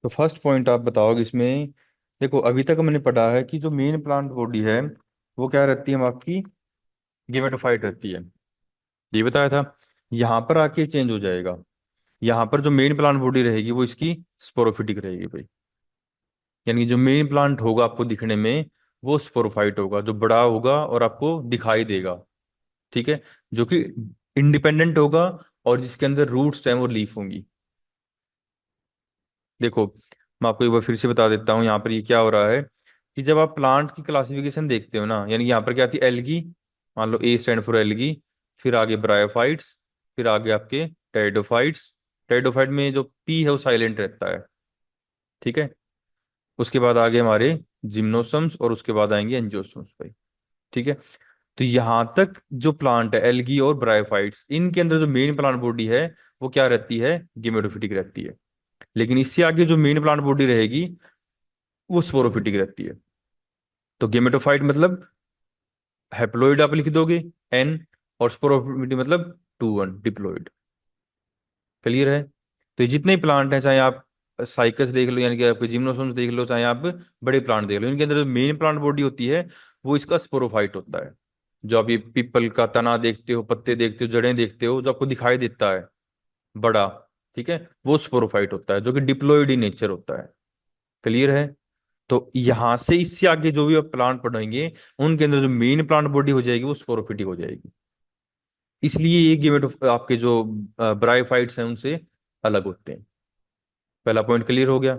तो first point आप बताओगे इसमें। देखो, अभी तक मैंने पढ़ा है कि जो मेन प्लांट बॉडी है वो क्या रहती है, हम आपकी गेमेटोफाइट रहती है, ये बताया था। यहाँ पर आके चेंज हो जाएगा। यहाँ पर जो मेन प्लांट बॉडी रहेगी वो इसकी स्पोरोफिटिक रहेगी भाई। यानी कि जो मेन प्लांट होगा आपको दिखने में वो स्पोरोफाइट होगा, जो बड़ा होगा और आपको दिखाई देगा। ठीक है। जो कि इंडिपेंडेंट होगा और जिसके अंदर रूट स्टेम और लीफ होंगी। देखो, मैं आपको एक बार फिर से बता देता हूँ यहाँ पर ये क्या हो रहा है कि जब आप प्लांट की क्लासिफिकेशन देखते हो ना, यानी कि यहाँ पर क्या आती है, एल्गी। मान लो ए स्टैंड फॉर एल्गी। फिर आगे ब्रायोफाइट्स। फिर आगे आपके टेरिडोफाइट्स। टेरिडोफाइट में जो पी है वो साइलेंट रहता है। ठीक है। उसके बाद आगे हमारे जिम्नोसम्स और उसके बाद आएंगे एंजियोस्पर्म्स भाई। ठीक है। तो यहाँ तक जो प्लांट है एल्गी और ब्रायोफाइट्स, इनके अंदर जो मेन प्लांट बॉडी है वो क्या रहती है, गेमेटोफिटिक रहती है। लेकिन इससे आगे जो मेन प्लांट बॉडी रहेगी वो स्पोरोफिटिक रहती है। तो गेमेटोफाइट मतलब हैप्लोइड आप लिख दोगे, एन। और स्पोरोफिटिक मतलब 2 1 डिप्लोइड। क्लियर है। तो ये जितने प्लांट हैं, चाहे आप साइकस देख लो यानी कि आपके जिम्नोस्पर्म्स देख लो, चाहे आप बड़े प्लांट देख लो, इनके अंदर जो मेन प्लांट बॉडी होती है वो इसका स्पोरोफाइट होता है। जो आप ये पीपल का तना देखते हो, पत्ते देखते हो, जड़ें देखते हो, जो आपको दिखाई देता है बड़ा, ठीक है, वो स्पोरोफाइट होता है, जो कि डिप्लॉयड इन नेचर होता है। क्लियर है। तो यहां से इससे आगे जो भी आप प्लांट पढ़ेंगे उनके अंदर जो मेन प्लांट बॉडी हो जाएगी वो स्पोरोफिटिक हो जाएगी। इसलिए ये गेमेटो आपके जो ब्रायोफाइट्स हैं उनसे अलग होते हैं। पहला पॉइंट क्लियर हो गया।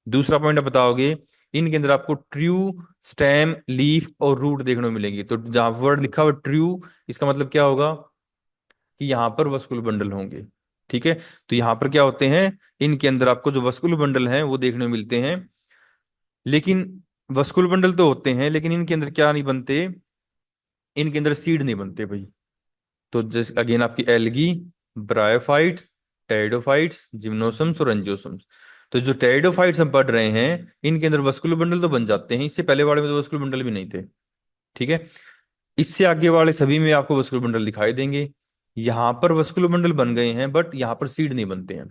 दूसरा पॉइंट आप बताओगे, इनके अंदर आपको ट्रू स्टेम, लीफ और रूट देखने को मिलेंगे। तो जहां वर्ड लिखा हुआ ट्रू, इसका मतलब क्या होगा कि यहाँ पर वस्कुलर बंडल होंगे। ठीक है। तो यहाँ पर क्या होते हैं, इनके अंदर आपको जो वस्कुलर बंडल हैं वो देखने को मिलते हैं। लेकिन वस्कुलर बंडल तो होते हैं, लेकिन इनके अंदर क्या नहीं बनते, इनके अंदर सीड नहीं बनते भाई। तो जैसे अगेन आपकी एल्गी, ब्रायोफाइट्स, टेरिडोफाइट्स, जिम्नोसम्स और एंजियोसम्स। तो जो टेरिडोफाइट्स हम पढ़ रहे हैं इनके अंदर वस्कुलर बंडल तो बन जाते हैं, इससे पहले वाले में तो वस्कुलर बंडल भी नहीं थे। ठीक है। इससे आगे वाले सभी में आपको वस्कुलर बंडल दिखाई देंगे। यहाँ पर वस्कुलर बंडल बन गए हैं बट यहाँ पर सीड नहीं बनते हैं।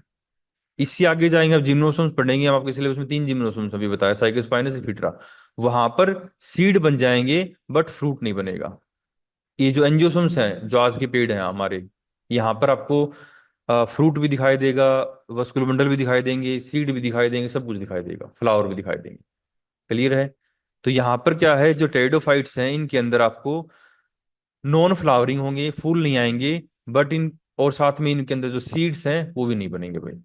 इससे आगे जाएंगे, आप जिम्नोसोम्स पढ़ेंगे, हम आपके सिलेबस में 3 जिम्नोसोम्स अभी बताया, साइकोस्पाइनस, फिटरा। वहां पर सीड बन जाएंगे बट फ्रूट नहीं बनेगा। ये जो एंजियोसोम्स हैं, जो आज के पेड़ हैं हमारे, यहाँ पर आपको फ्रूट भी दिखाई देगा, वस्कुलर बंडल भी दिखाई देंगे, सीड भी दिखाई देंगे, सब कुछ दिखाई देगा, फ्लावर भी दिखाई देंगे। क्लियर है। तो यहाँ पर क्या है, जो टेरिडोफाइट्स हैं इनके अंदर आपको नॉन फ्लावरिंग होंगे, फूल नहीं आएंगे। बट इन और साथ में इनके अंदर जो सीड्स हैं वो भी नहीं बनेंगे भाई।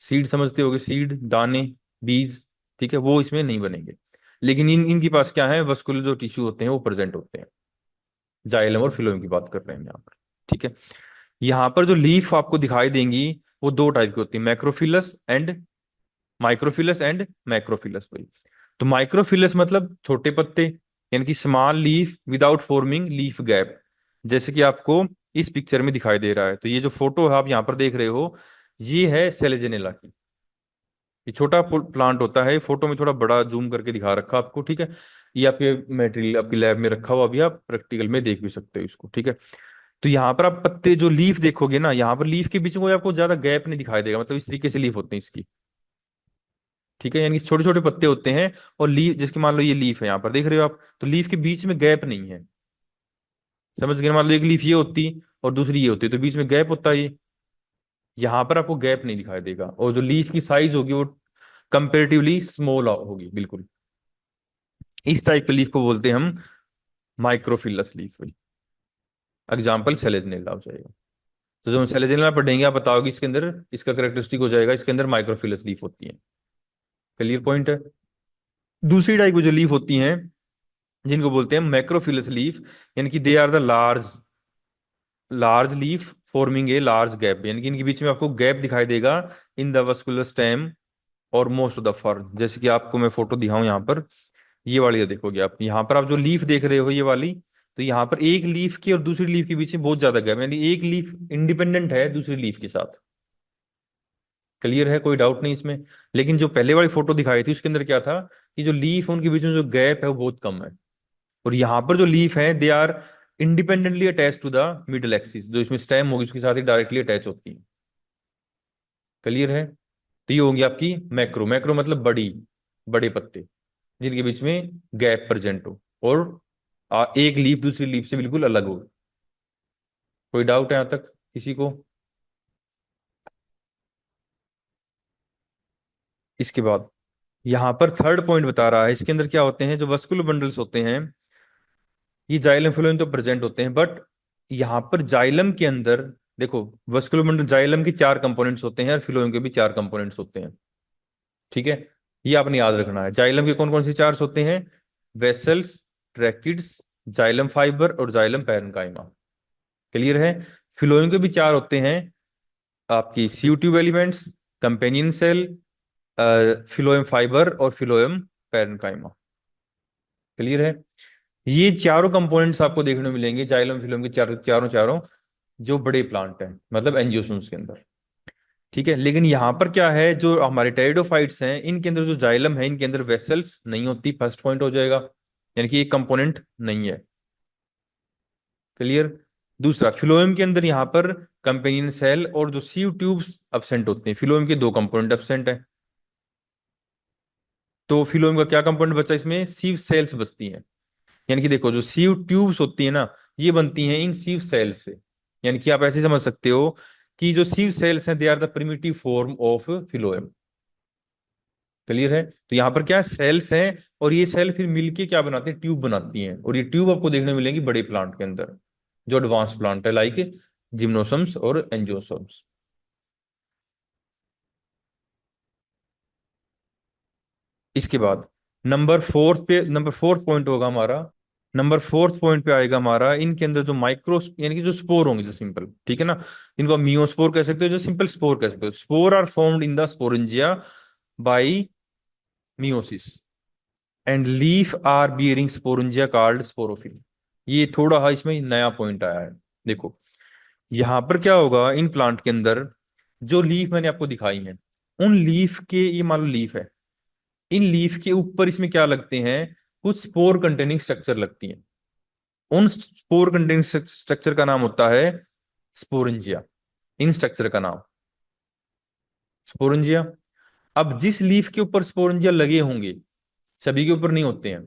सीड समझते होगे, सीड दाने, बीज। ठीक है, वो इसमें नहीं बनेंगे। लेकिन इनके पास क्या है, वस्कुलर जो टिश्यू होते हैं वो प्रेजेंट होते हैं। जाइलम और फिलोम की बात कर रहे हैं यहाँ पर। ठीक है। यहाँ पर जो लीफ आपको दिखाई देंगी वो 2 टाइप की होती है, मैक्रोफिलस एंड माइक्रोफिलस एंड मैक्रोफिलस भाई। तो माइक्रोफिलस मतलब छोटे पत्ते, यानी कि small leaf without forming leaf gap. जैसे कि आपको इस पिक्चर में दिखाई दे रहा है। तो ये जो फोटो है आप यहाँ पर देख रहे हो, ये है सेलेजेनेला की। ये छोटा प्लांट होता है, फोटो में थोड़ा बड़ा जूम करके दिखा रखा आपको। ठीक है। ये आपके मटेरियल आपकी लैब में रखा हुआ, अभी आप प्रैक्टिकल में देख भी सकते हो इसको। ठीक है। तो यहाँ पर आप पत्ते जो लीफ देखोगे ना, यहाँ पर लीफ के बीच में कोई आपको ज्यादा गैप नहीं दिखाई देगा, मतलब इस तरीके से लीफ होते हैं इसकी। ठीक है। यानी छोटे छोटे पत्ते होते हैं। और लीफ, जिसकी मान लो ये लीफ है यहाँ पर देख रहे हो आप, तो लीफ के बीच में गैप नहीं है। समझ गए। मान लो एक लीफ ये होती और दूसरी ये होती तो बीच में गैप होता है ये। यहाँ पर आपको गैप नहीं दिखाई देगा, और जो लीफ की साइज होगी वो कंपेरेटिवली स्मॉल होगी बिल्कुल। इस टाइप के लीफ को बोलते हैं हम माइक्रोफिलस लीफ। एग्जाम्पल सेलेजनेला हो जाएगा। तो जब हम सेलेजनेला पढ़ेंगे आप बताओगे इसके अंदर इसका करेक्टरिस्टिक हो जाएगा, इसके अंदर माइक्रोफिलस लीफ होती है। क्लियर पॉइंट है। दूसरी टाइप की जो लीफ होती हैं जिनको बोलते हैं मैक्रोफिलस लीफ, यानी कि they are the large large leaf forming a large gap, यानी कि इनके बीच में आपको गैप दिखाई देगा इन द वस्कुलर स्टेम और मोस्ट ऑफ द फर। जैसे कि आपको मैं फोटो दिखाऊं यहाँ पर, ये वाली जो देखोगे आप, यहाँ पर आप जो लीफ देख रहे हो ये वाली, तो यहाँ पर एक लीफ की और दूसरी लीफ के बीच में बहुत ज्यादा गैप, यानी एक लीफ इंडिपेंडेंट है दूसरी लीफ के साथ। क्लियर है, कोई डाउट नहीं इसमें। लेकिन जो पहले वाली फोटो दिखाई थी उसके अंदर क्या था कि जो लीफ है उनके बीच में जो गैप है वो बहुत कम है। और यहाँ पर जो लीफ है they are independently attach to the middle axis, जो इसमें स्टेम होगी उसके साथ ही डायरेक्टली अटैच होती है। क्लियर है। तो तो ये होंगी आपकी मैक्रो। मैक्रो मतलब बड़ी, बड़े पत्ते जिनके बीच में गैप प्रेजेंट हो, और एक लीफ दूसरी लीफ से बिल्कुल अलग हो। कोई डाउट है यहां तक किसी को? इसके बाद यहां पर थर्ड पॉइंट बता रहा है, इसके अंदर क्या होते हैं, जो वस्कुलर बंडल्स होते हैं, ये जाइलम फिलोएम तो प्रेजेंट होते हैं, बट यहां पर जाइलम के अंदर देखो, वस्कुलर बंडल जाइलम के चार कंपोनेंट्स होते हैं और फिलोएम के भी चार कंपोनेंट्स होते हैं। ठीक है, ये आपने याद रखना है। जाइलम के कौन कौन से चार्ज होते हैं? वेसल्स, ट्रैकिड्स, जाइलम फाइबर और जाइलम पैरेन्काइमा। क्लियर है? फिलोएम के भी चार होते हैं, आपकी sieve tube elements, companion cell, phloem fibre और फिलोएम पैरेन्काइमा। क्लियर है? ये चारों कंपोनेंट्स आपको देखने को मिलेंगे जाइलम फिलोएम के चारों चारों जो बड़े प्लांट हैं, मतलब एंजियोस्पर्म्स के अंदर। ठीक है, लेकिन यहाँ पर क्या है, जो हमारे टेरिडोफाइट्स हैं इनके अंदर जो जाइलम है, इनके अंदर वेसल्स नहीं होती। फर्स्ट पॉइंट हो जाएगा, यानी कि एक कंपोनेंट नहीं है। क्लियर? दूसरा, फिलोएम के अंदर यहाँ पर कंपेनियन सेल और जो सीव ट्यूब्स अब्सेंट होते हैं। फिलोएम के दो कंपोनेंट अब्सेंट है, तो फिलोएम का क्या कंपोनेंट बचा इसमें? सीव सेल्स बचती हैं। यानी कि देखो, जो सीव ट्यूब्स होती है ना, ये बनती हैं इन सीव सेल्स से। यानी कि आप ऐसे समझ सकते हो कि जो सीव सेल्स हैं, they are the primitive form of phloem. Clear है? तो यहाँ पर क्या सेल्स हैं, और ये सेल फिर मिलके क्या बनाते हैं? ट्यूब बनाती हैं, और ये ट्यूब आपको देखने मिलेंगी बड़े प्लांट के अंदर, जो एडवांस प्लांट है, लाइक जिम्नोसम्स और एंजियोसम्स। इसके बाद नंबर फोर्थ पॉइंट होगा हमारा। नंबर फोर्थ पॉइंट पे आएगा हमारा, इनके अंदर जो माइक्रो यानी कि जो स्पोर होंगे, जो सिंपल, ठीक है ना, इनको मियोस्पोर कह सकते हो, जो सिंपल स्पोर कह सकते हो। Spore are formed in the sporangia by meiosis, and leaf are bearing sporangia called sporophyll. ये थोड़ा हा इसमें नया पॉइंट आया है। देखो, यहां पर क्या होगा, इन प्लांट के अंदर जो लीफ मैंने आपको दिखाई है, उन लीफ के, ये मान लो लीफ है, इन लीफ के ऊपर इसमें क्या लगते हैं? कुछ स्पोर कंटेनिंग स्ट्रक्चर लगती हैं। उन स्पोर कंटेनिंग स्ट्रक्चर का नाम होता है स्पोरेंजिया। इन स्ट्रक्चर का नाम स्पोरेंजिया। अब जिस लीफ के ऊपर स्पोरेंजिया लगे होंगे, सभी के ऊपर नहीं होते हैं,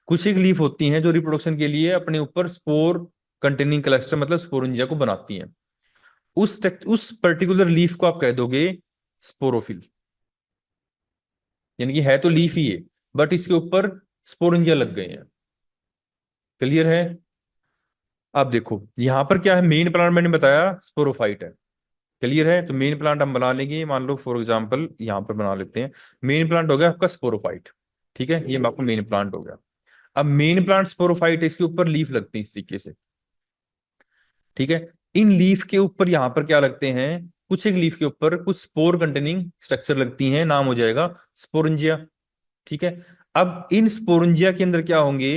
कुछ एक लीफ होती हैं जो रिप्रोडक्शन के लिए अपने ऊपर स्पोर कंटेनिंग क्लस्टर मतलब स्पोरेंजिया को बनाती हैं। उस पर्टिकुलर लीफ को आप कह दोगे स्पोरोफिल। यानी कि है तो लीफ ही है, बट इसके ऊपर स्पोरेंजिया लग गए हैं। क्लियर है? अब देखो यहां पर क्या है, मेन प्लांट मैंने बताया स्पोरोफाइट है। क्लियर है? तो मेन प्लांट हम बना लेंगे, मान लो फॉर एग्जांपल यहां पर बना लेते हैं। मेन प्लांट हो गया आपका स्पोरोफाइट। ठीक है, ये आपका मेन प्लांट हो गया। अब मेन प्लांट स्पोरोफाइट है, इसके ऊपर लीफ लगती है इस तरीके से। ठीक है, इन लीफ के ऊपर यहां पर क्या लगते हैं? कुछ एक लीफ के ऊपर कुछ स्पोर कंटेनिंग स्ट्रक्चर लगती हैं, नाम हो जाएगा स्पोरेंजिया। ठीक है, अब इन स्पोरेंजिया के अंदर क्या होंगे?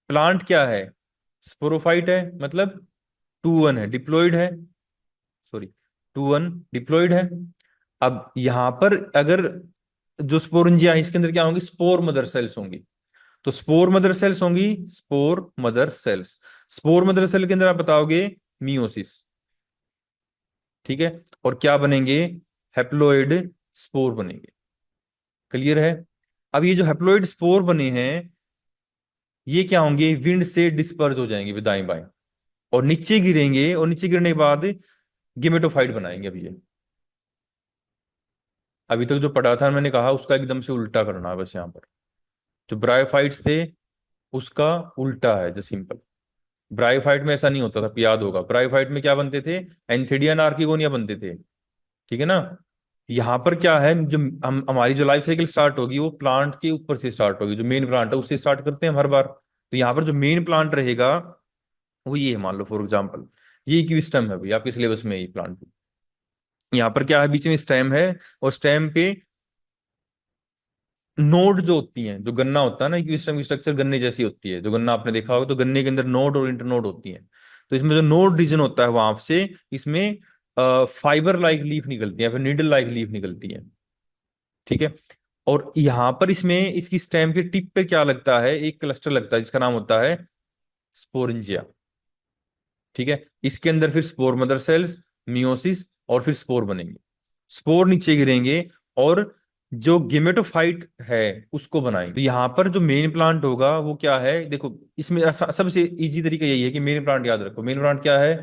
प्लांट क्या है? स्पोरोफाइट है, मतलब टू वन है, डिप्लॉयड है, सॉरी, टू वन डिप्लॉयड है। अब यहां पर अगर जो स्पोरेंजिया है, इसके अंदर क्या होंगी? स्पोर मदर सेल्स होंगी। तो स्पोर मदर सेल्स होंगी, spore mother cells. Spore mother cell के अंदर आप बताओगे मियोसिस। ठीक है, और क्या बनेंगे? हैप्लोइड स्पोर बनेंगे। क्लियर है? अब ये जो हैप्लोइड स्पोर बने हैं, ये क्या होंगे? विंड से डिस्पर्ज हो जाएंगे दाएं बाएं, और नीचे गिरेंगे, और नीचे गिरने के बाद गेमेटोफाइट बनाएंगे। अभी तक जो पढ़ा था मैंने कहा, उसका एकदम से उल्टा करना है बस। यहाँ पर जो ब्रायोफाइट्स थे, उसका उल्टा है जो सिंपल। ब्रायोफाइट में ऐसा नहीं होता था, याद होगा, ब्रायोफाइट में क्या बनते थे? एंथिडियन आर्किगोनिया बनते थे। ठीक है ना? यहाँ पर क्या है, जो हम हमारी जो लाइफ साइकिल स्टार्ट होगी, वो प्लांट के ऊपर से स्टार्ट होगी। जो मेन प्लांट है उससे स्टार्ट करते हैं हम हर बार। तो यहाँ पर जो मेन प्लांट रहेगा, वो ये है, मान लो फॉर एग्जाम्पल ये इक्विस्टम है भाई, आपके सिलेबस में ये प्लांट। यहाँ पर क्या है, बीच में स्टेम है, और स्टेम पे नोड जो होती हैं, जो गन्ना होता है ना, इक्विस्टम की स्ट्रक्चर गन्ने जैसी होती है। जो गन्ना आपने देखा होगा, तो गन्ने के अंदर नोड और इंटरनोड होती हैं। तो इसमें जो नोड रीजन होता है, वहां से इसमें फाइबर लाइक लीफ निकलती है, फिर नीडल लाइक लीफ निकलती है। ठीक है, और यहाँ पर इसमें इसकी स्टेम के टिप पे क्या लगता है? एक क्लस्टर लगता है जिसका नाम होता है स्पोरेंजिया। ठीक है, इसके अंदर फिर स्पोर मदर सेल्स, मियोसिस, और फिर स्पोर बनेंगे। स्पोर नीचे गिरेंगे, और जो गेमेटोफाइट है उसको बनाएंगे। तो यहाँ पर जो मेन प्लांट होगा वो क्या है, देखो इसमें सबसे इजी तरीका यही है कि मेन प्लांट याद रखो। मेन प्लांट क्या है?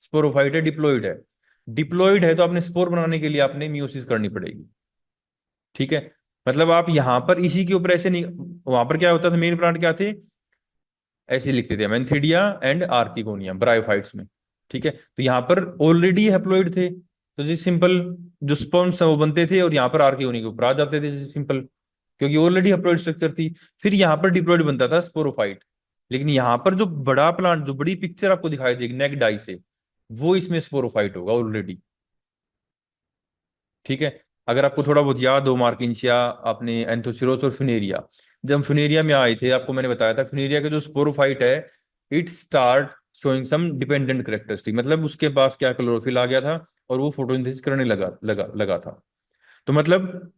स्पोरोफाइट है, डिप्लॉइड है। डिप्लॉइड है तो आपने स्पोर बनाने के लिए आपने मियोसिस करनी पड़ेगी। ठीक है, मतलब आप यहां पर इसी के ऊपर ऐसे नहीं, वहां पर क्या होता था, मेन प्लांट क्या थे, ऐसे लिखते थे एंथीडिया एंड आर्किगोनिया ब्रायोफाइट्स में। ठीक है, तो यहाँ पर ऑलरेडी हैप्लॉइड थे, तो जी सिंपल, जो स्पर्म्स वो बनते थे और यहाँ पर आर्किगोनिया के ऊपर आ जाते थे सिंपल, क्योंकि ऑलरेडी हैप्लॉइड स्ट्रक्चर थी। फिर यहाँ पर डिप्लॉइड बनता था स्पोरोफाइट। लेकिन यहाँ पर जो बड़ा प्लांट, जो बड़ी पिक्चर आपको दिखाई देगी नेक डाई से, वो इसमें स्पोरोफाइट होगा ऑलरेडी। ठीक है, अगर आपको थोड़ा बहुत याद हो मार्किंसिया, आपने एंथोसिरोस और फिनेरिया, जब हम फिनेरिया में आए थे आपको मैंने बताया था फिनेरिया का जो स्पोरोफाइट है, it start showing some dependent characteristic, मतलब उसके पास क्या क्लोरोफिल आ गया था और वो फोटोसिंथेसिस करने लगा लगा लगा था। तो मतलब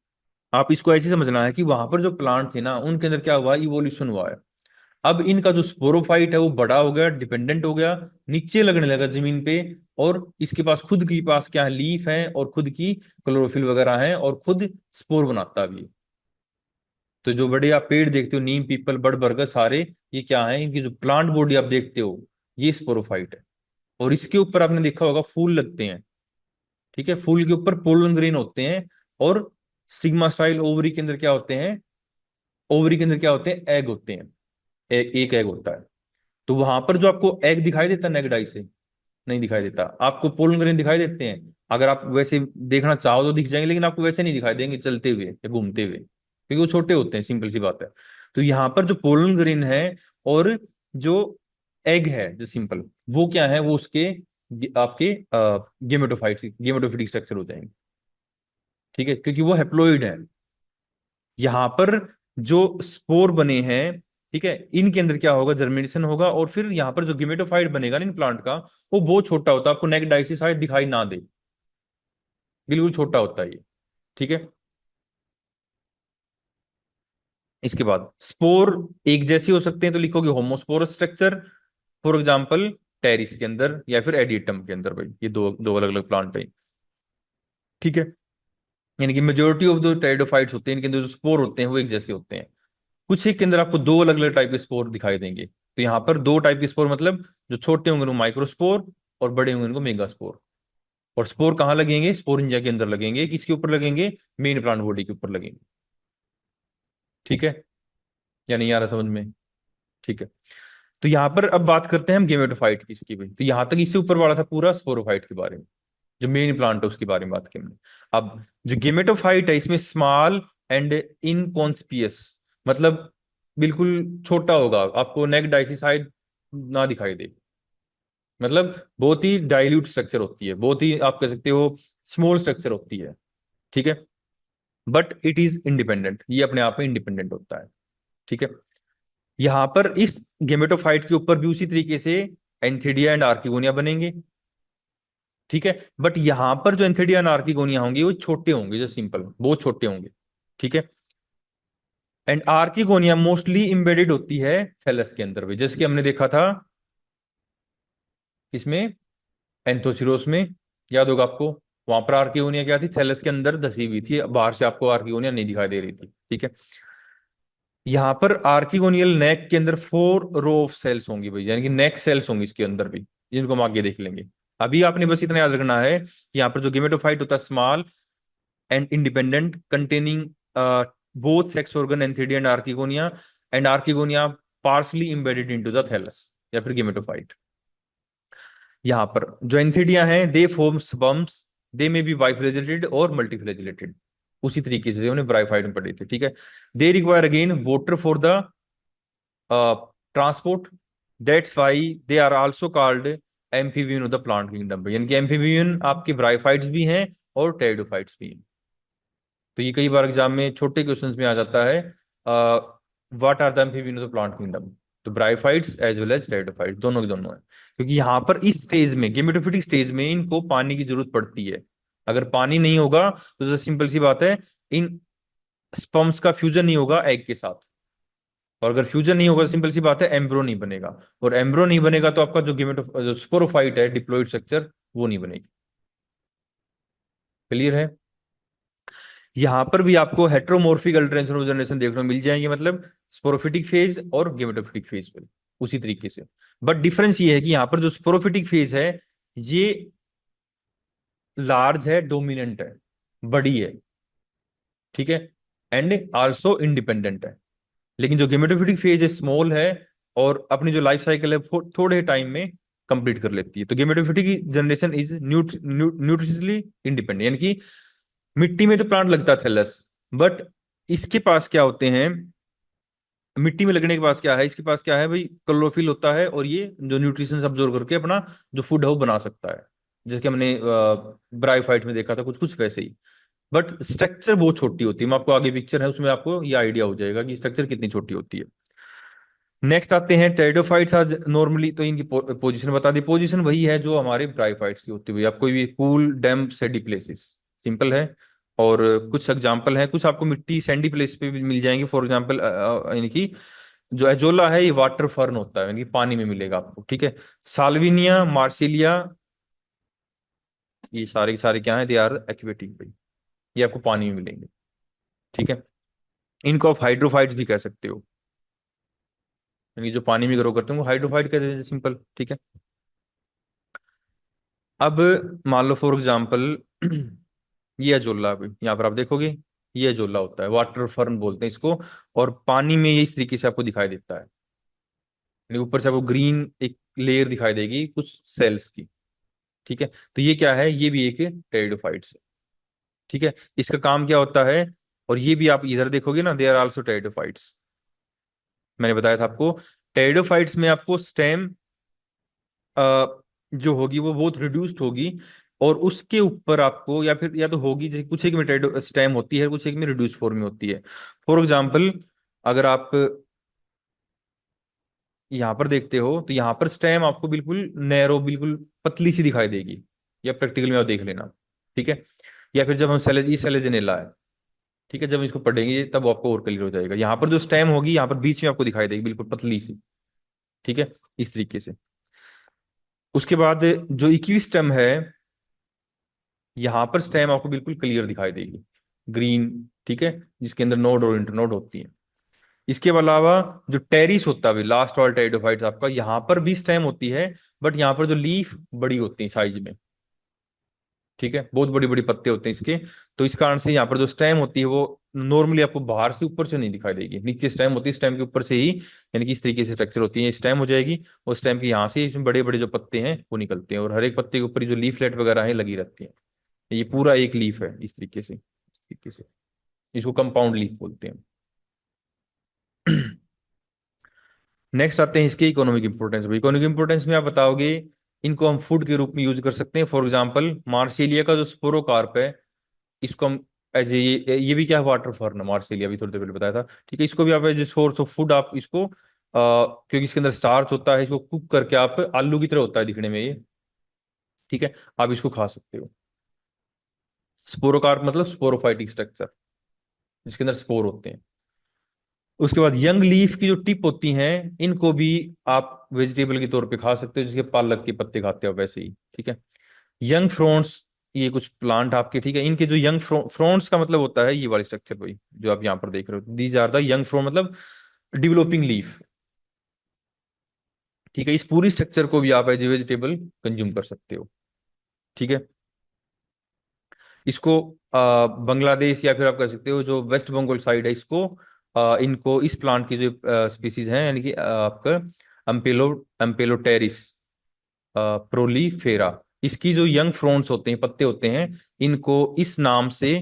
आप इसको ऐसे समझना है कि वहां पर जो प्लांट थे ना उनके अंदर क्या हुआ, इवोल्यूशन हुआ है। अब इनका जो स्पोरोफाइट है वो बड़ा हो गया, डिपेंडेंट हो गया, नीचे लगने लगा जमीन पे, और इसके पास खुद के पास क्या है, लीफ है और खुद की क्लोरोफिल वगैरह है और खुद स्पोर बनाता भी है। तो जो बड़े आप पेड़ देखते हो, नीम, पीपल, बड़, बरगद, सारे ये क्या है, इनकी जो प्लांट बॉडी आप देखते हो, ये स्पोरोफाइट है। और इसके ऊपर आपने देखा होगा फूल लगते हैं। ठीक है, फूल के ऊपर पोलन ग्रेन होते हैं, और स्टिग्मा स्टाइल ओवरी के अंदर क्या होते हैं, ओवरी के अंदर क्या होते हैं, एग होते हैं। एक एग होता है। तो वहां पर जो आपको एग दिखाई देता है नेक्ड आई से, नहीं दिखाई देता। आपको पोलन ग्रेन दिखाई देते हैं, अगर आप वैसे देखना चाहो तो दिख जाएंगे, लेकिन आपको वैसे नहीं दिखाई देंगे चलते हुए या घूमते हुए, क्योंकि वो छोटे होते हैं, सिंपल सी बात है। तो यहाँ पर जो पोलन ग्रेन है और जो एग है जो सिंपल, वो क्या है, वो उसके आपके गेमेटोफिटिक स्ट्रक्चर हो जाएंगे। ठीक है, क्योंकि वो हैप्लॉइड है। यहाँ पर जो स्पोर बने हैं, ठीक है, इनके अंदर क्या होगा, जर्मिनेशन होगा, और फिर यहाँ पर जो गिमेटोफाइट बनेगा ना इन प्लांट का, वो बहुत छोटा होता है, आपको नेक डाइसिस शायद दिखाई ना दे, बिल्कुल छोटा होता है ये। ठीक है, इसके बाद स्पोर एक जैसे हो सकते हैं, तो लिखोगे homosporous structure, for example pteris के अंदर या फिर एडियटम के अंदर, भाई ये दो दो अलग अलग प्लांट है। ठीक है, यानी कि मेजोरिटी ऑफ जो टेरिडोफाइट्स होते हैं इनके अंदर जो स्पोर होते हैं वो एक जैसे होते हैं। कुछ एक के अंदर आपको दो अलग अलग टाइप के स्पोर दिखाई देंगे। तो यहाँ पर दो टाइप के स्पोर, मतलब जो छोटे होंगे उनको माइक्रोस्पोर, और बड़े होंगे उनको मेगास्पोर। और स्पोर कहाँ लगेंगे, स्पोरेंजिया के अंदर लगेंगे, किसके ऊपर लगेंगे, मेन प्लांट बॉडी के ऊपर लगेंगे। ठीक है, या नहीं आ रहा समझ में? ठीक है, तो यहाँ पर अब बात करते हैं हम गेमेटोफाइट की, इसकी भी। तो यहाँ तक इससे ऊपर वाला था पूरा स्पोरोफाइट के बारे में, जो मेन प्लांट है उसके बारे में बात की हमने। अब जो गेमेटोफाइट है इसमें स्मॉल एंड इनकॉन्स्पियस, मतलब बिल्कुल छोटा होगा, आपको नेक डाइसिस शायद ना दिखाई दे, मतलब बहुत ही डाइल्यूट स्ट्रक्चर होती है, बहुत ही आप कह सकते हो स्मॉल स्ट्रक्चर होती है। ठीक है, बट इट इज इंडिपेंडेंट, ये अपने आप में इंडिपेंडेंट होता है। ठीक है, यहां पर इस गेमेटोफाइट के ऊपर भी उसी तरीके से एंथिडिया एंड आर्किगोनिया बनेंगे। ठीक है, बट यहां पर जो एंथिडिया एंड आर्किगोनिया होंगे वो छोटे होंगे, जो सिंपल बहुत छोटे होंगे। ठीक है, एंड आर्किगोनिया मोस्टली इंबेडेड होती है थैलस के अंदर भी, जैसे कि हमने देखा था इसमें एंथोसिरोस में, याद होगा आपको, वहां पर आर्किगोनिया क्या थी, थैलस के अंदर धसी हुई थी, बाहर से आपको आर्किगोनिया नहीं दिखाई दे रही थी। ठीक है, यहाँ पर आर्किगोनियल नेक के अंदर 4 रो ऑफ सेल्स होंगी भाई, यानी कि नेक सेल्स होंगी इसके अंदर भी, जिनको हम आगे देख लेंगे। अभी आपने बस इतना याद रखना है कि यहाँ पर जो गेमेटोफाइट होता है small and independent, containing both sex organ antheridia and archegonia, and archegonia partially embedded into the thallus या फिर गेमेटोफाइट। यहाँ पर जो एंथिडिया हैं दे फॉर्म स्पर्म्स, दे में बी बाइफ्लैजिलेटेड और मल्टीफ्लैजिलेटेड, उसी तरीके से उन्हें ब्रायोफाइट में पढ़े थे। ठीक है, they require again water for the transport, that's why they are also called amphibian of the plant kingdom, यानी कि एम्फीबियन आपके ब्रायोफाइट्स भी हैं और टेरिडोफाइट्स भी हैं। तो ये कई बार एग्जाम में छोटे क्वेश्चंस में आ जाता है, what are the amphibian of the plant kingdom. तो bryophytes as well as pteridophytes, दोनों के दोनों है, क्योंकि यहाँ पर इस स्टेज में गेमेटोफिटिक स्टेज में इनको पानी की जरूरत पड़ती है। अगर पानी नहीं होगा तो सिंपल सी बात है, इन स्पर्म्स का फ्यूजन नहीं होगा एग के साथ, और अगर फ्यूजन नहीं होगा तो सिंपल सी बात है एम्ब्रो नहीं बनेगा, और एम्ब्रो नहीं बनेगा तो आपका जो गेमेटो जो स्पोरोफाइट है डिप्लॉइड स्ट्रक्चर, वो नहीं बनेगी। क्लियर है? यहाँ पर भी आपको हेट्रोमॉर्फिक अल्टरनेशन ऑफ जनरेशन देखने को मिल जाएंगे, मतलब स्पोरोफिटिक फेज और गेमेटोफिटिक फेज पर उसी तरीके से। बट डिफरेंस ये है कि यहाँ पर जो स्पोरोफिटिक फेज है ये लार्ज है, डोमिनेंट है, बड़ी है, ठीक है, एंड आल्सो इंडिपेंडेंट है। लेकिन जो गेमेटोफिटिक फेज है स्मॉल है और अपनी जो लाइफ साइकिल है थोड़े टाइम में कंप्लीट कर लेती है। तो gametophytic generation is nutritionally independent, यानी कि मिट्टी में तो प्लांट लगता है थैलस, बट इसके पास क्या होते हैं, मिट्टी में लगने के पास क्या है, इसके पास क्या है भाई, क्लोरोफिल होता है, और ये जो न्यूट्रिशन अब्जॉर्ब करके अपना जो फूड है वो बना सकता है। जैसे कि हमने ब्रायोफाइट में देखा था, कुछ कुछ वैसे ही। बट स्ट्रक्चर बहुत छोटी होती है, मैं आपको आगे पिक्चर है उसमें आपको ये आइडिया हो जाएगा कि स्ट्रक्चर कितनी छोटी होती है। नेक्स्ट आते हैं टेरिडोफाइट्स। आज नॉर्मली तो इनकी पोजीशन बता दी, पोजीशन वही है जो हमारे ब्रायोफाइट्स की होती हुई, आप कोई भी कूल डैम्प सैंडी प्लेसेस, सिंपल है। और कुछ एग्जांपल हैं, कुछ आपको मिट्टी सैंडी प्लेस पे भी मिल जाएंगे, फॉर एग्जांपल यानी कि जो एजोला है ये वाटर फर्न होता है, यानी कि पानी में मिलेगा आपको, ठीक है। साल्विनिया, मार्सिलिया, ये सारे के सारे क्या है, दे आर एक्वेटिक भाई, ये आपको पानी में मिलेंगे, ठीक है। इनको आप हाइड्रोफाइट्स भी कह सकते हो, यानी जो पानी में ग्रो करते हैं वो हाइड्रोफाइट कहते हैं, सिंपल, ठीक है। अब मान लो फॉर एग्जाम्पल ये अजोला, अभी यहाँ पर आप देखोगे ये अजोला होता है, वाटर फर्न बोलते हैं इसको। और पानी में ये इस तरीके से आपको दिखाई देता है, यानी ऊपर से आपको ग्रीन एक लेयर दिखाई देगी कुछ सेल्स की, ठीक है। तो ये क्या है, ये भी एक टेरिडोफाइट्स है, ठीक है। इसका काम क्या होता है, और ये भी आप इधर देखोगे ना, दे आर आल्सो टेरिडोफाइट्स। मैंने बताया था आपको, टेरिडोफाइट्स में आपको स्टेम जो होगी वो बहुत रिड्यूस्ड होगी, और उसके ऊपर आपको या फिर या तो होगी, जैसे कुछ एक में स्टेम होती है, कुछ एक में रिड्यूस फॉर्म में होती है। फॉर एग्जांपल अगर आप यहाँ पर देखते हो तो यहाँ पर स्टेम आपको बिल्कुल नैरो, बिल्कुल पतली सी दिखाई देगी, या प्रैक्टिकल में आप देख लेना, ठीक है। या फिर जब हम सेलेजेनेला है, ठीक है, जब इसको पढ़ेंगे तब आपको और क्लियर हो जाएगा। यहाँ पर जो स्टेम होगी यहाँ पर बीच में आपको दिखाई देगी बिल्कुल पतली सी, ठीक है, इस तरीके से। उसके बाद जो इक्विस्टम है, यहां पर स्टेम आपको बिल्कुल क्लियर दिखाई देगी, ग्रीन, ठीक है, जिसके अंदर नोड और इंटरनोड होती है। इसके अलावा जो टेरिस होता है, लास्ट वाला टेरिडोफाइट्स आपका, यहाँ पर भी स्टेम होती है, बट यहाँ पर जो लीफ बड़ी होती है साइज में, ठीक है, बहुत बड़ी बड़ी पत्ते होते हैं इसके। तो इस कारण से यहाँ पर जो स्टेम होती है वो नॉर्मली आपको बाहर से ऊपर से नहीं दिखाई देगी, नीचे स्टेम होती है, स्टेम के ऊपर से ही, यानी कि इस तरीके से स्ट्रक्चर होती है, स्टेम हो जाएगी, और स्टेम के यहाँ से इसमें बड़े बड़े जो पत्ते हैं वो निकलते हैं, और हर एक पत्ते के ऊपर जो लीफलेट वगैरह है लगी रहती है। ये पूरा एक लीफ है इस तरीके से, इस तरीके से, इसको कंपाउंड लीफ बोलते हैं। नेक्स्ट आते हैं इसके इकोनॉमिक इंपोर्टेंस। इकोनॉमिक इंपोर्टेंस में आप बताओगे, इनको हम फूड के रूप में यूज कर सकते हैं। फॉर एग्जांपल मार्सिलिया का जो स्पोरोकार्प है, इसको हम एज ये भी क्या है, वाटर फॉर्न है मार्सिलिया, भी थोड़ी देर पहले बताया था, ठीक है। इसको भी आप as a source of food आप इसको क्योंकि इसके अंदर स्टार्च होता है, इसको कुक करके आप, आलू की तरह होता है दिखने में ये, ठीक है, आप इसको खा सकते हो। स्पोरोकार्प मतलब स्पोरोफाइटिक स्ट्रक्चर, जिसके अंदर स्पोर होते हैं। उसके बाद यंग लीफ की जो टिप होती हैं, इनको भी आप वेजिटेबल के तौर पे खा सकते हो, जिसके पालक के पत्ते खाते हो वैसे ही, ठीक है। यंग फ्रॉन्ट्स, ये कुछ प्लांट आपके, ठीक है, इनके जो यंग फ्रॉन्ट्स का मतलब होता है ये वाली स्ट्रक्चर वही जो आप यहाँ पर देख रहे हो, these are the young frond, मतलब डेवलपिंग लीफ, ठीक है। इस पूरी स्ट्रक्चर को भी आप एज ए वेजिटेबल कंज्यूम कर सकते हो, ठीक है। इसको बांग्लादेश या फिर आप कह सकते हो जो वेस्ट बंगाल साइड है, इसको इनको इस प्लांट की जो स्पीसीज हैं, यानी कि आपका अम्पेलो अम्पेलोटेरिस प्रोलीफेरा, इसकी जो यंग फ्रॉन्ट्स होते हैं, पत्ते होते हैं, इनको इस नाम से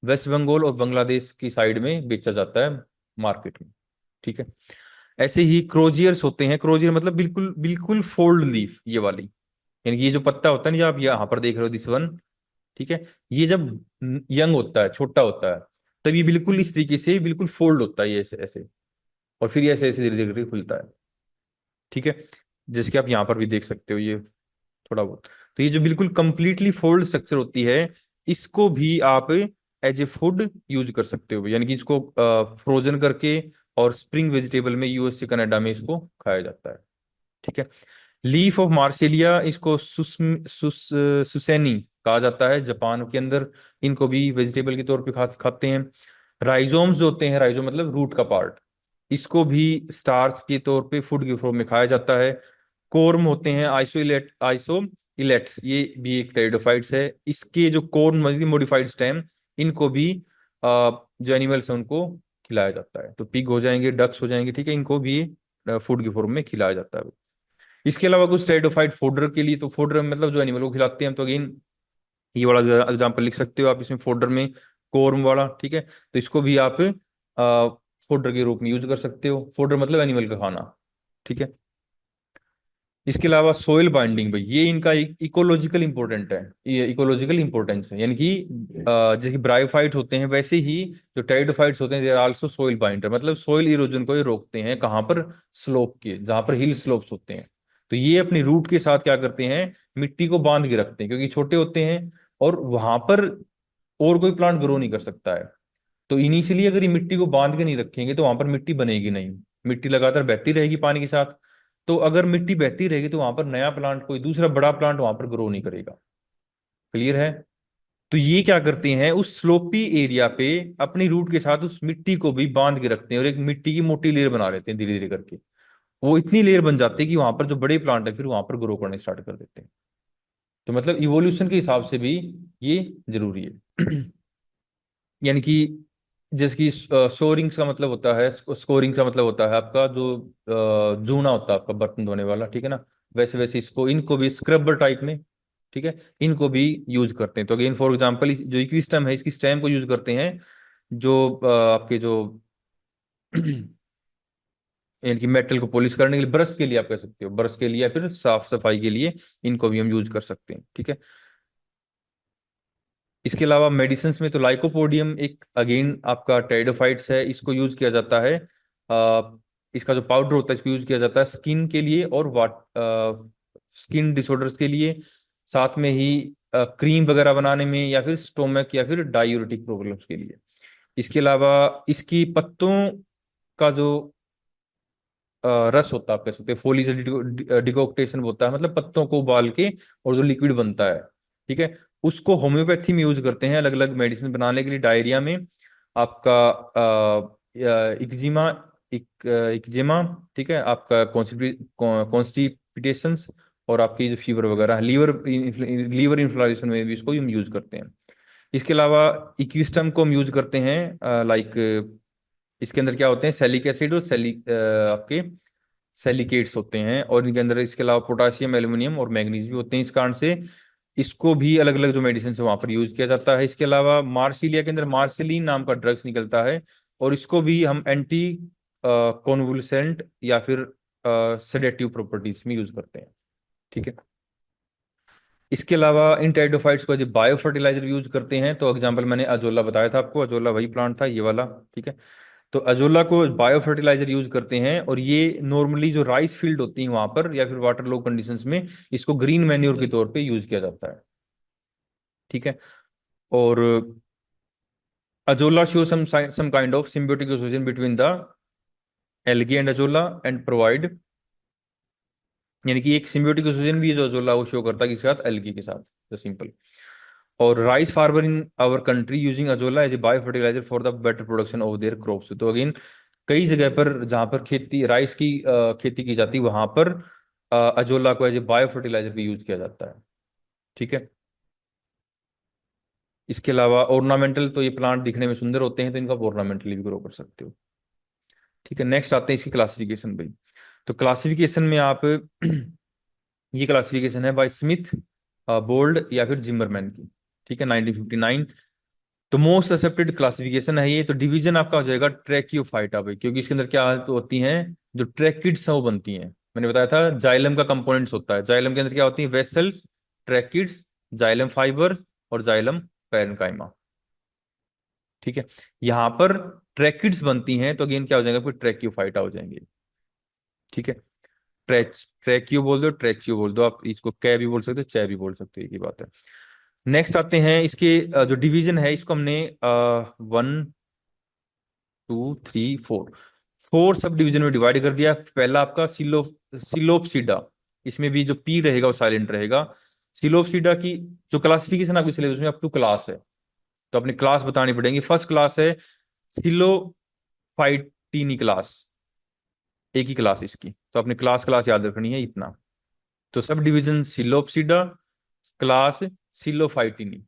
वेस्ट बंगाल और बांग्लादेश की साइड में बेचा जाता है मार्केट में, ठीक है। ऐसे ही क्रोजियर्स होते हैं, क्रोजियर मतलब बिल्कुल बिल्कुल फोल्ड लीफ ये वाली, यानी कि ये जो पत्ता होता है ना, जो आप यहाँ पर देख रहे हो दिस वन, ठीक है, ये जब यंग होता है, छोटा होता है, तब ये बिल्कुल इस तरीके से बिल्कुल फोल्ड होता है, ये ऐसे ऐसे, और फिर ये ऐसे ऐसे धीरे धीरे खुलता है, ठीक है। जैसे कि आप यहाँ पर भी देख सकते हो ये थोड़ा बहुत। तो ये जो बिल्कुल कंप्लीटली फोल्ड स्ट्रक्चर होती है, इसको भी आप एज ए फूड यूज कर सकते हो, यानी कि इसको फ्रोजन करके और स्प्रिंग वेजिटेबल में यूएस से कनाडा में इसको खाया जाता है, ठीक है। लीफ ऑफ मार्सिलिया, इसको सुसैनी कहा जाता है। जापान के अंदर इनको भी वेजिटेबल के तौर पे खाते हैं। राइजोम्स जो होते हैं, राइजोम मतलब रूट का पार्ट, इसको भी स्टार्च के तौर पे फूड के फॉर्म में खाया जाता है। कोर्म होते हैं, आइसो इलेट्स, ये भी एक टेरिडोफाइट्स है। इसके जो कोर्म मतलब मॉडिफाइड स्टेम, इनको भी जो एनिमल्स हैं उनको खिलाया जाता है। तो पिग हो जाएंगे, डक्स हो जाएंगे, ठीक है, इनको भी फूड के फॉर्म में खिलाया जाता है। इसके अलावा कुछ टेरिडोफाइट फोडर के लिए, तो फोडर मतलब जो एनिमल को खिलाते हैं, तो अगेन ये वाला एग्जांपल लिख सकते हो आप इसमें फोडर में, कोर्म वाला, ठीक है। तो इसको भी आप फोडर के रूप में यूज कर सकते हो। फोडर मतलब एनिमल का खाना, ठीक है। इसके अलावा सोइल बाइंडिंग भाई, ये इनका इकोलॉजिकल इंपॉर्टेंट है, ये इकोलॉजिकल इंपॉर्टेंस है, यानी कि जैसे ब्रायोफाइट होते हैं वैसे ही जो टेरिडोफाइट्स होते हैं, they are also soil binder, मतलब सोइल इरोजन को ये रोकते हैं। कहाँ पर? स्लोप के, जहाँ पर हिल स्लोप्स होते हैं। तो ये अपनी रूट के साथ क्या करते हैं, मिट्टी को बांध के रखते हैं, क्योंकि छोटे होते हैं और वहां पर और कोई प्लांट ग्रो नहीं कर सकता है। तो इनिशियली अगर ये मिट्टी को बांध के नहीं रखेंगे तो वहां पर मिट्टी बनेगी नहीं, मिट्टी लगातार बहती रहेगी पानी के साथ। तो अगर मिट्टी बहती रहेगी तो वहां पर नया प्लांट, कोई दूसरा बड़ा प्लांट वहां पर ग्रो नहीं करेगा। क्लियर है? तो ये क्या करते हैं, उस स्लोपी एरिया पे अपनी रूट के साथ उस मिट्टी को भी बांध के रखते हैं और एक मिट्टी की मोटी लेयर बना लेते हैं धीरे धीरे करके। वो इतनी लेयर बन जाती है कि वहां पर जो बड़े प्लांट है फिर वहां पर ग्रो करने स्टार्ट कर देते हैं। तो मतलब इवोल्यूशन के हिसाब से भी ये जरूरी है। यानी कि जैसे कि सोरिंग का मतलब होता है, स्कोरिंग का मतलब होता है आपका जो जूना होता है आपका बर्तन धोने वाला, ठीक है ना। वैसे वैसे इसको, इनको भी स्क्रबर टाइप में, ठीक है, इनको भी यूज करते हैं। तो अगेन फॉर एग्जांपल जो इक्वी स्टेम है, इसकी स्टेम को यूज करते हैं जो आपके जो यानी कि मेटल को पॉलिश करने के लिए, ब्रश के लिए आप कह सकते हो, ब्रश के लिए या फिर साफ सफाई के लिए इनको भी हम यूज कर सकते हैं, ठीक है। इसके अलावा मेडिसिन में तो लाइकोपोडियम एक अगेन आपका टेरिडोफाइट्स है, इसको यूज किया जाता है। इसका जो पाउडर होता है इसको यूज किया जाता है स्किन के लिए और वाट स्किन डिसऑर्डर्स के लिए, साथ में ही क्रीम वगैरह बनाने में, या फिर स्टोमक या फिर डायूरेटिक प्रॉब्लम्स के लिए। इसके अलावा इसकी पत्तों का जो रस होता है, आप कह सकते हैं फोली से डिकॉक्टेशन होता है, मतलब पत्तों को उबाल के और जो लिक्विड बनता है, ठीक है, उसको होम्योपैथी में यूज करते हैं अलग अलग मेडिसिन बनाने के लिए। डायरिया में आपका इक्जिमा, इक्जिमा, ठीक है, आपका कॉन्स्टिपेशंस, और आपकी जो फीवर वगैरह है, लीवर इन्फ्लामेशन में भी इसको हम यूज करते हैं। इसके अलावा इक्विस्टम को हम यूज करते हैं लाइक, इसके अंदर क्या होते हैं, सैलिक एसिड और आपके सैलिकेट्स होते हैं, और इनके अंदर इसके अलावा पोटाशियम, एल्यूमिनियम और मैग्नीज भी होते हैं। इस कारण से इसको भी अलग अलग जो मेडिसिन है वहां पर यूज किया जाता है। इसके अलावा मार्सिलिया के अंदर मार्सिलीन नाम का ड्रग्स निकलता है, और इसको भी हम एंटी कॉन्वुलसेंट या फिर सेडेटिव प्रॉपर्टीज में यूज करते हैं, ठीक है। इसके अलावा इन टेरिडोफाइट्स को जो बायो फर्टिलाइजर यूज करते हैं, तो एग्जांपल मैंने अजोला बताया था आपको, अजोला वही प्लांट था ये वाला, ठीक है। तो अजोला को बायो फर्टिलाइजर यूज करते हैं, और ये नॉर्मली जो राइस फील्ड होती है वहां पर या फिर वाटर लो कंडीशंस में इसको ग्रीन मैन्योर के तौर पे यूज किया जाता है, ठीक है। और Azolla show some kind of symbiotic association between the algae and Azolla and provide, यानी कि एक सिम्बियोटिक एसोसिएशन भी है जो अजोला वो शो करता है किसके साथ, एल्गी के साथ, तो सिंपल। और rice farmer in our country using Azolla as a bio fertiliser for the better production of their crops. तो अगेन कई जगह पर जहां पर खेती राइस की खेती की जाती है वहां पर अजोला को एज ए बायो फर्टिलाइजर भी यूज किया जाता है, ठीक है। इसके अलावा ऑर्नामेंटल, तो ये प्लांट दिखने में सुंदर होते हैं तो इनका ऑर्नामेंटली भी ग्रो कर सकते हो, ठीक है। नेक्स्ट आते हैं इसकी क्लासिफिकेशन भाई। तो क्लासिफिकेशन में आप ये क्लासिफिकेशन है बाय स्मिथ, बोल्ड या फिर जिमरमैन की, ठीक है, 1959। तो मोस्ट एक्सेप्टेड क्लासिफिकेशन है ये। तो डिवीजन आपका हो जाएगा ट्रैकियोफाइटा भाई, क्योंकि इसके अंदर क्या होती हैं, जो ट्रैकिड्स हैं वो बनती हैं। मैंने बताया था जाइलम का कंपोनेंट्स होता है, जाइलम के अंदर क्या होती है, वेसल्स, ट्रैकिड्स, जाइलम फाइबर्स और जाइलम पैरेन्काइमा, ठीक है। यहाँ पर ट्रैकिड्स बनती हैं तो अगेन क्या हो जाएगा, फिर ट्रैकियोफाइटा हो जाएंगे, ठीक है। ट्रैकियो बोल दो, ट्रैचियो बोल दो, आप इसको कै भी बोल सकते हो, चै भी बोल सकते हो, एक ही बात है। नेक्स्ट आते हैं इसके जो डिवीजन है, इसको हमने 1 2 3 4 4 सब डिवीजन में डिवाइड कर दिया। पहला आपका सिलोपसीडा, इसमें भी जो पी रहेगा वो साइलेंट रहेगा। सिलोपसीडा की जो क्लासिफिकेशन आपके सिलेबस में अप टू क्लास है, तो अपनी क्लास बतानी पड़ेगी। फर्स्ट क्लास है सिलोफाइटिनी क्लास, एक ही क्लास इसकी, तो अपनी क्लास क्लास याद रखनी है इतना। तो subdivision psilopsida, class psilophytinae.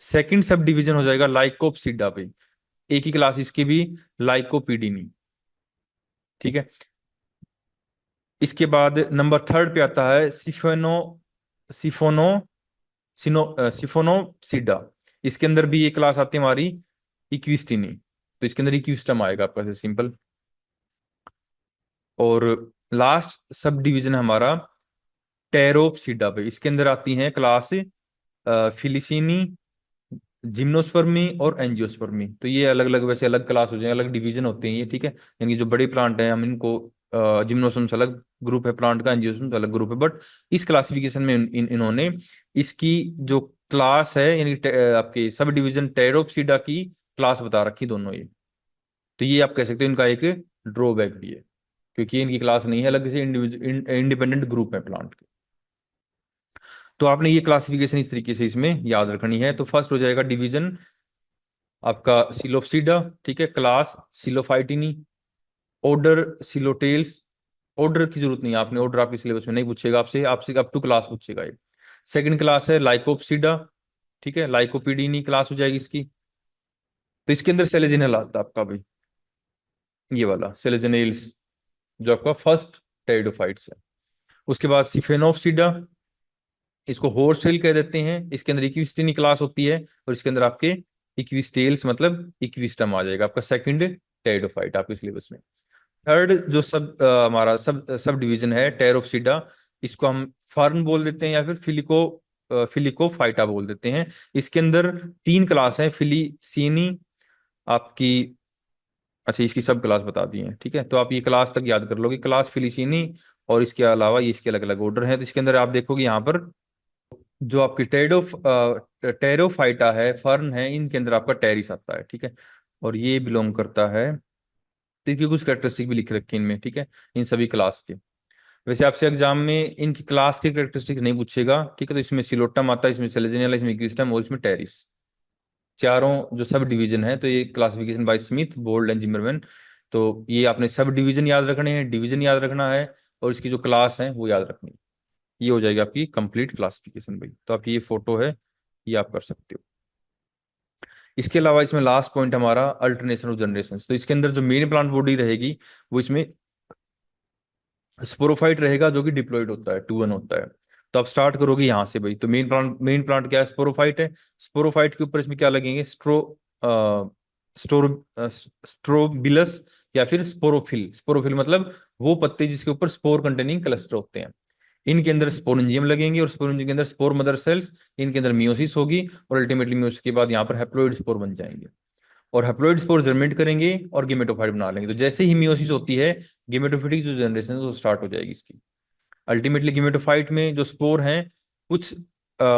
Second subdivision हो जाएगा लाइकोपसीडा पे, एक ही क्लास इसकी भी, लाइकोपीडिनी। ठीक है। इसके बाद नंबर थर्ड पे आता है सिफोनो सिफोनो सिफोनोसिडा। इसके अंदर भी एक क्लास आती है हमारी इक्विस्टिनी, तो इसके अंदर इक्विस्टम आएगा आपका, सिंपल। और लास्ट सब डिवीजन हमारा टेरोप्सिडा पे, इसके अंदर आती हैं क्लास फिलिसीनी, जिम्नोस्पर्मी और एंजियोस्पर्मी। तो ये अलग अलग, वैसे अलग क्लास हो जाए, अलग डिवीजन होते हैं ये, ठीक है। यानी जो बड़े प्लांट हैं हम इनको, जिम्नोस्पर्म अलग ग्रुप है प्लांट का, एंजियोस्पर्म अलग ग्रुप है, बट इस क्लासिफिकेशन में इन्होंने इसकी जो क्लास है, यानी आपके सब डिवीजन टेरोप्सिडा की क्लास बता रखी दोनों ये। तो ये आप कह सकते हो इनका एक ड्रॉबैक भी है, क्योंकि इनकी क्लास नहीं है, अलग से इंडिपेंडेंट ग्रुप है प्लांट के। तो आपने ये क्लासिफिकेशन इस तरीके से इसमें याद रखनी है। तो फर्स्ट हो जाएगा डिवीजन आपका सिलोप्सिडा, ठीक है, क्लास सिलोफाइटिनी, ऑर्डर सिलोटेल्स। ऑर्डर की जरूरत नहीं है, आपने ऑर्डर आपके सिलेबस में नहीं पूछेगा आपसे, आपसे अप टू क्लास पूछेगा ये। सेकंड क्लास है लाइकोप्सिडा, ठीक है, लाइकोपीडीनी क्लास हो जाएगी इसकी। तो इसके अंदर सेलेजिनल आता है आपका भाई, ये वाला सेलेजिनेल्स, जो आपका फर्स्ट टेरिडोफाइट्स है। उसके बाद सिफेनोप्सिडा, इसको हॉर्सटेल कह देते हैं, इसके अंदर इक्विस्टिनी क्लास होती है, और इसके अंदर आपके इक्विस्टेल्स मतलब इक्विस्टम आ जाएगा आपका, सेकंड टेरिडोफाइट आपके सिलेबस में। थर्ड जो सब हमारा सब सब डिवीजन है टेरोप्सिडा, इसको हम फर्न बोल देते हैं या फिर फिलिकोफाइटा बोल देते हैं। इसके अंदर तीन क्लास है, फिलिसीनी आपकी, अच्छा इसकी सब क्लास बता दी है, ठीक है। तो आप ये क्लास तक याद कर लोगे, क्लास फिलिसीनी, और इसके अलावा ये इसके अलग अलग ऑर्डर हैं। तो इसके अंदर आप देखोगे यहाँ पर जो आपकी टेरोफाइटा है, फर्न है, इनके अंदर आपका टेरिस आता है, ठीक है। और ये बिलोंग करता है, तो इसकी कुछ कैरेक्टरिस्टिक भी लिख रखी है इनमें, ठीक है, इन सभी क्लास के। वैसे आपसे एग्जाम में इनकी क्लास के कैरेक्टरिस्टिक नहीं पूछेगा, ठीक है। तो इसमें सिलोटम आता है, इसमें सेलेजिनिया, इसमें इक्विस्टम और इसमें टेरिस, चारों जो सब डिवीजन है। तो ये classification by Smith, Bold and Zimmerman. तो ये आपने सब डिवीजन याद रखने हैं, डिवीजन याद रखना है, और इसकी जो क्लास है वो याद रखनी है। ये हो जाएगी आपकी कंप्लीट क्लासिफिकेशन भाई। तो आपकी ये फोटो है, ये आप कर सकते हो। इसके अलावा इसमें लास्ट पॉइंट हमारा अल्टरनेशन ऑफ जनरेशन। तो इसके अंदर जो मेन प्लांट बॉडी रहेगी वो इसमें स्पोरोफाइट रहेगा, जो कि डिप्लॉयड होता है, 2-1 होता है। तो आप स्टार्ट करोगे यहाँ से भाई। तो मेन प्लांट क्या है, स्पोरोफाइट है। स्पोरोफाइट के ऊपर इसमें क्या लगेंगे, स्टोर स्ट्रोबिलस या फिर स्पोरोफिल। स्पोरोफिल मतलब वो पत्ते जिसके ऊपर स्पोर कंटेनिंग क्लस्टर होते हैं। इनके अंदर स्पोरेंजियम लगेंगे, और स्पोरेंजियम के अंदर स्पोर मदर सेल्स, इनके अंदर मियोसिस होगी, और अल्टीमेटली मियोसिस के बाद यहाँ पर हैप्लोइड स्पोर बन जाएंगे, और हैप्लोइड स्पोर जर्मिनेट करेंगे और गेमेटोफाइट बना लेंगे। तो जैसे ही मियोसिस होती है, गेमेटोफिटिक जो जनरेशन है वो स्टार्ट हो जाएगी इसकी। अल्टीमेटली गेमेटोफाइट में जो स्पोर हैं, कुछ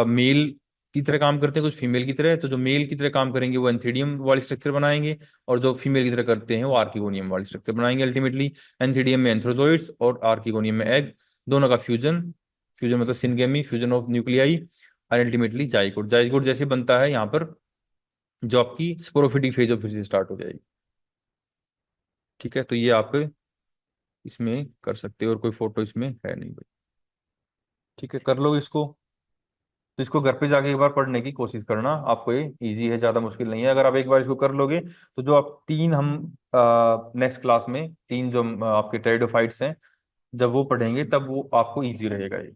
मेल की तरह काम करते हैं, कुछ फीमेल की तरह। तो जो मेल की तरह काम करेंगे वो एंथीडियम वाली स्ट्रक्चर बनाएंगे, और जो फीमेल की तरह करते हैं वो आर्किगोनियम वाली स्ट्रक्चर बनाएंगे अल्टीमेटली। एंथीडियम में एंथ्रोजोइड्स और आर्किगोनियम में एग, दोनों का फ्यूजन, फ्यूजन मतलब सिनगेमी, फ्यूजन ऑफ न्यूक्लियाई, और अल्टीमेटली जाइगोट। जाइगोट जैसे बनता है यहाँ पर, जो आपकी स्पोरोफिटिक फेज ऑफ फिर से स्टार्ट हो जाएगी, ठीक है। तो ये आप इसमें कर सकते हो, और कोई फोटो इसमें है नहीं भाई, ठीक है, कर लो इसको। तो इसको घर पे जाके एक बार पढ़ने की कोशिश करना, आपको ये इजी है, ज़्यादा मुश्किल नहीं है। अगर आप एक बार इसको कर लोगे, तो जो आप तीन हम नेक्स्ट क्लास में तीन जो आपके टेरिडोफाइट्स हैं, जब वो पढ़ेंगे तब वो आपको इजी रहेगा ये।